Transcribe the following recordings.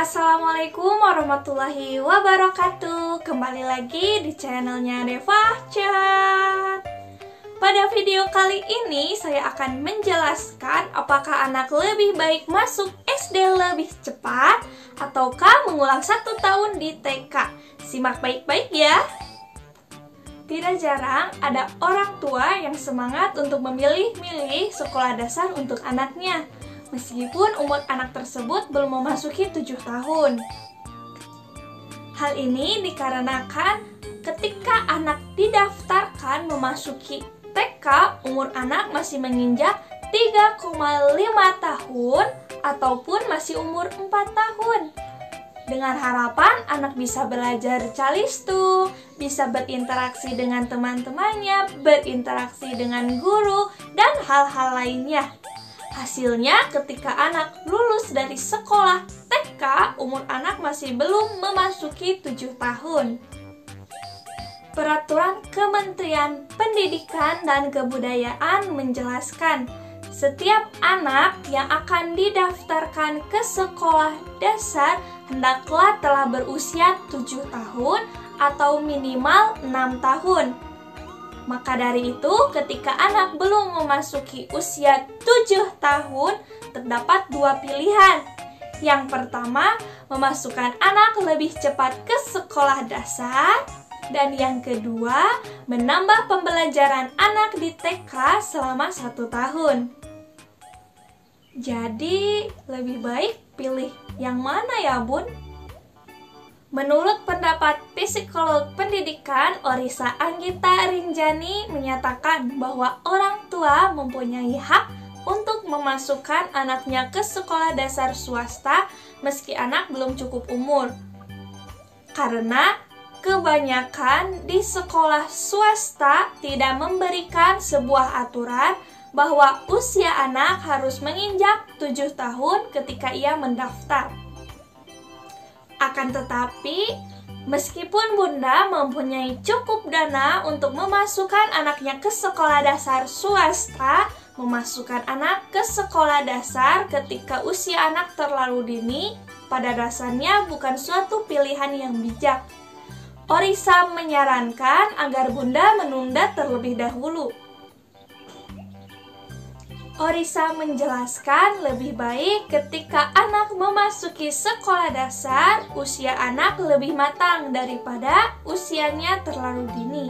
Assalamualaikum warahmatullahi wabarakatuh. Kembali lagi di channelnya Deva Chat. Pada video kali ini saya akan menjelaskan apakah anak lebih baik masuk SD lebih cepat ataukah mengulang 1 tahun di TK. Simak baik-baik ya. Tidak jarang ada orang tua yang semangat untuk memilih-milih sekolah dasar untuk anaknya, meskipun umur anak tersebut belum memasuki 7 tahun. Hal ini dikarenakan ketika anak didaftarkan memasuki TK, umur anak masih menginjak 3,5 tahun ataupun masih umur 4 tahun. Dengan harapan anak bisa belajar calistu, bisa berinteraksi dengan teman-temannya, berinteraksi dengan guru, dan hal-hal lainnya. Hasilnya, ketika anak lulus dari sekolah TK, umur anak masih belum memasuki 7 tahun. Peraturan Kementerian Pendidikan dan Kebudayaan menjelaskan, setiap anak yang akan didaftarkan ke sekolah dasar hendaklah telah berusia 7 tahun atau minimal 6 tahun. Maka dari itu, ketika anak belum memasuki usia 7 tahun, terdapat 2 pilihan. Yang pertama, memasukkan anak lebih cepat ke sekolah dasar. Dan yang kedua, menambah pembelajaran anak di TK selama 1 tahun. Jadi, lebih baik pilih yang mana ya, Bun? Menurut pendapat psikolog pendidikan Orisa Anggita Rinjani menyatakan bahwa orang tua mempunyai hak untuk memasukkan anaknya ke sekolah dasar swasta meski anak belum cukup umur. Karena kebanyakan di sekolah swasta tidak memberikan sebuah aturan bahwa usia anak harus menginjak 7 tahun ketika ia mendaftar. Akan tetapi, meskipun Bunda mempunyai cukup dana untuk memasukkan anaknya ke sekolah dasar swasta, memasukkan anak ke sekolah dasar ketika usia anak terlalu dini, pada dasarnya bukan suatu pilihan yang bijak. Orisa menyarankan agar Bunda menunda terlebih dahulu. Orisa menjelaskan lebih baik ketika anak memasuki sekolah dasar, usia anak lebih matang daripada usianya terlalu dini.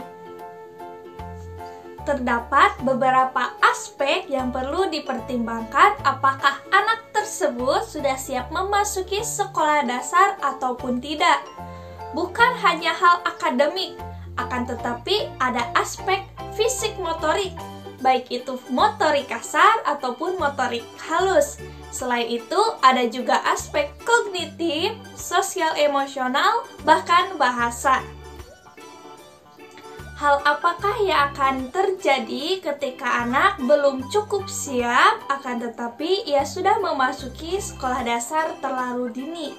Terdapat beberapa aspek yang perlu dipertimbangkan apakah anak tersebut sudah siap memasuki sekolah dasar ataupun tidak. Bukan hanya hal akademik, akan tetapi ada aspek fisik motorik, baik itu motorik kasar ataupun motorik halus. Selain itu, ada juga aspek kognitif, sosial emosional, bahkan bahasa. Hal apakah yang akan terjadi ketika anak belum cukup siap, akan tetapi ia sudah memasuki sekolah dasar terlalu dini?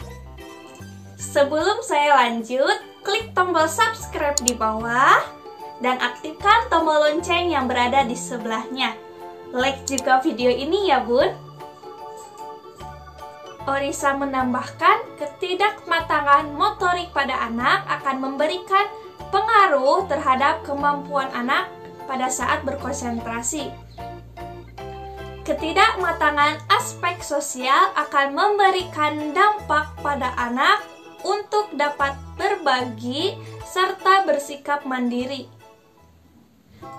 Sebelum saya lanjut, klik tombol subscribe di bawah dan aktifkan tombol lonceng yang berada di sebelahnya. Like juga video ini ya, Bun. Orisa menambahkan, ketidakmatangan motorik pada anak akan memberikan pengaruh terhadap kemampuan anak pada saat berkonsentrasi. Ketidakmatangan aspek sosial akan memberikan dampak pada anak untuk dapat berbagi serta bersikap mandiri.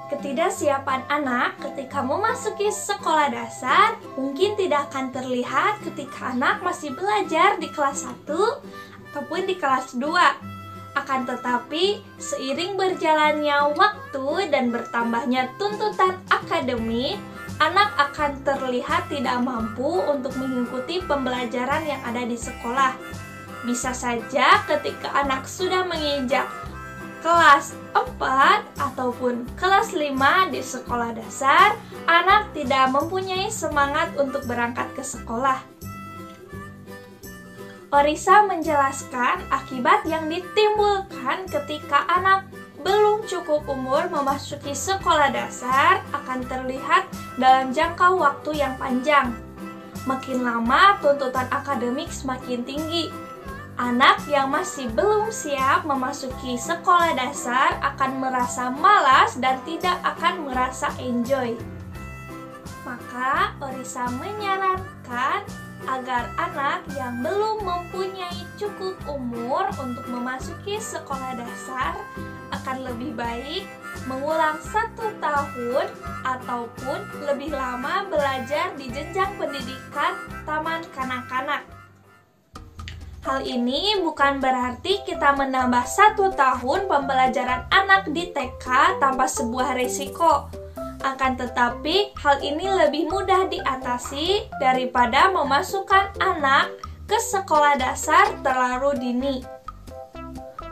Ketidaksiapan anak ketika memasuki sekolah dasar mungkin tidak akan terlihat ketika anak masih belajar di kelas 1 ataupun di kelas 2. Akan tetapi, seiring berjalannya waktu dan bertambahnya tuntutan akademik, anak akan terlihat tidak mampu untuk mengikuti pembelajaran yang ada di sekolah. Bisa saja ketika anak sudah menginjak kelas 4 ataupun kelas 5 di sekolah dasar, anak tidak mempunyai semangat untuk berangkat ke sekolah. Orisa menjelaskan akibat yang ditimbulkan ketika anak belum cukup umur memasuki sekolah dasar akan terlihat dalam jangka waktu yang panjang. Makin lama, tuntutan akademik semakin tinggi. Anak yang masih belum siap memasuki sekolah dasar akan merasa malas dan tidak akan merasa enjoy. Maka, Orisa menyarankan agar anak yang belum mempunyai cukup umur untuk memasuki sekolah dasar akan lebih baik mengulang 1 tahun ataupun lebih lama belajar di jenjang pendidikan taman kanak-kanak. Hal ini bukan berarti kita menambah 1 tahun pembelajaran anak di TK tanpa sebuah resiko. Akan tetapi, hal ini lebih mudah diatasi daripada memasukkan anak ke sekolah dasar terlalu dini.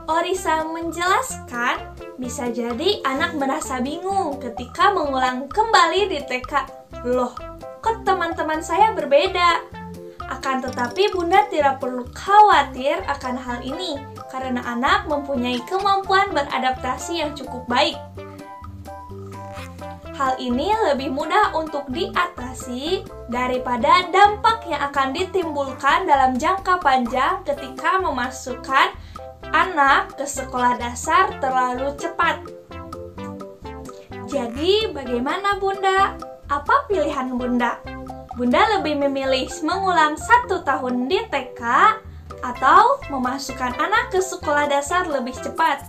Orisa menjelaskan, bisa jadi anak merasa bingung ketika mengulang kembali di TK. Loh, kok teman-teman saya berbeda? Akan tetapi Bunda tidak perlu khawatir akan hal ini karena anak mempunyai kemampuan beradaptasi yang cukup baik. Hal ini lebih mudah untuk diatasi daripada dampak yang akan ditimbulkan dalam jangka panjang ketika memasukkan anak ke sekolah dasar terlalu cepat. Jadi bagaimana Bunda? Apa pilihan Bunda? Bunda lebih memilih mengulang 1 tahun di TK atau memasukkan anak ke sekolah dasar lebih cepat.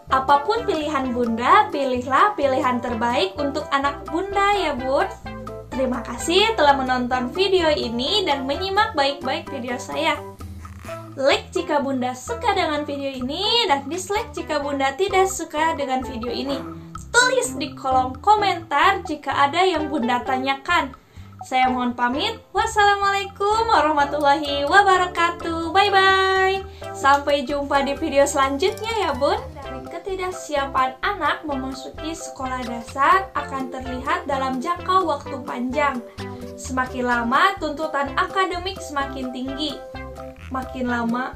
Apapun pilihan Bunda, pilihlah pilihan terbaik untuk anak Bunda ya Bun. Terima kasih telah menonton video ini dan menyimak baik-baik video saya. Like jika Bunda suka dengan video ini dan dislike jika Bunda tidak suka dengan video ini. Tulis di kolom komentar jika ada yang Bunda tanyakan. Saya mohon pamit. Wassalamualaikum warahmatullahi wabarakatuh. Bye-bye. Sampai jumpa di video selanjutnya ya Bun. Dari ketidaksiapan anak memasuki sekolah dasar akan terlihat dalam jangka waktu panjang. Semakin lama, tuntutan akademik semakin tinggi. Makin lama,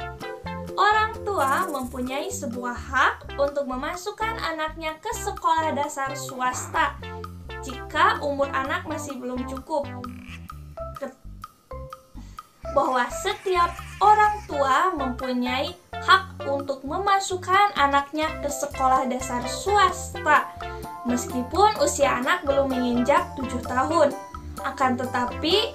orang tua mempunyai sebuah hak untuk memasukkan anaknya ke sekolah dasar swasta jika umur anak masih belum cukup. Bahwa setiap orang tua mempunyai hak untuk memasukkan anaknya ke sekolah dasar swasta meskipun usia anak belum menginjak 7 tahun. Akan tetapi,